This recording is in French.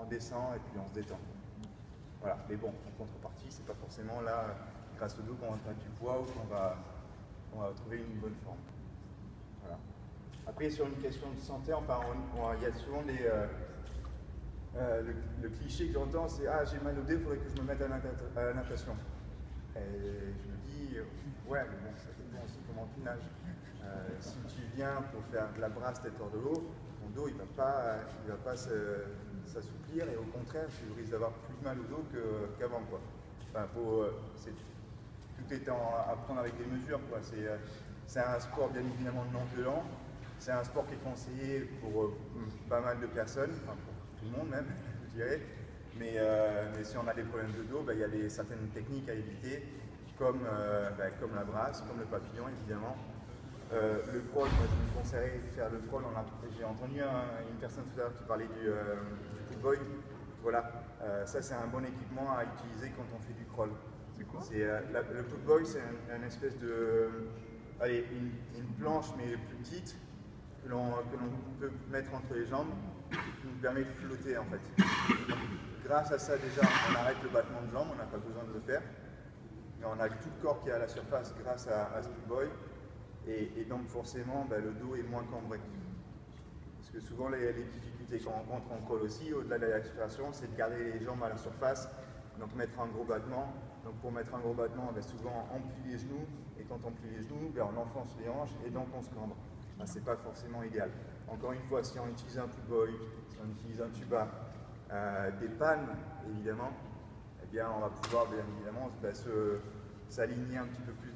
on descend et puis on se détend. Voilà, mais bon, en contrepartie, c'est pas forcément là, grâce au dos, qu'on va perdre du poids ou qu'on va trouver une bonne forme. Voilà. Après, sur une question de santé, enfin, il y a souvent le cliché que j'entends, c'est ah, j'ai mal au dos, il faudrait que je me mette à la natation. Et je me dis, ouais, mais bon, ça dépend aussi comment tu nages. Si tu viens pour faire de la brasse tête hors de l'eau, ton dos il va pas s'assouplir et au contraire tu risques d'avoir plus mal au dos qu'avant quoi. Enfin, tout est à prendre avec des mesures quoi. C'est un sport bien évidemment non violent. C'est un sport qui est conseillé pour pas mal de personnes, enfin pour tout le monde même, je dirais. Mais si on a des problèmes de dos, il y a certaines techniques à éviter, comme la brasse, comme le papillon évidemment. Le crawl, moi je vous conseillerais de faire le crawl. J'ai entendu une personne tout à l'heure qui parlait du footboy. Voilà, ça c'est un bon équipement à utiliser quand on fait du crawl. C'est quoi? Le footboy, c'est une espèce de. Allez, une planche mais plus petite que l'on peut mettre entre les jambes et qui nous permet de flotter en fait. Donc, grâce à ça déjà on arrête le battement de jambes, on n'a pas besoin de le faire. Mais on a tout le corps qui est à la surface grâce à ce footboy. Et donc forcément, le dos est moins cambré. Parce que souvent les difficultés qu'on rencontre en crawl aussi, au-delà de la respiration, c'est de garder les jambes à la surface, donc mettre un gros battement. Donc pour mettre un gros battement, souvent on plie les genoux, et quand on plie les genoux, on enfonce les hanches et donc on se cambre. C'est pas forcément idéal. Encore une fois, si on utilise un footboy, si on utilise un tuba, des pannes évidemment, eh bien on va pouvoir bien évidemment s'aligner un petit peu plus.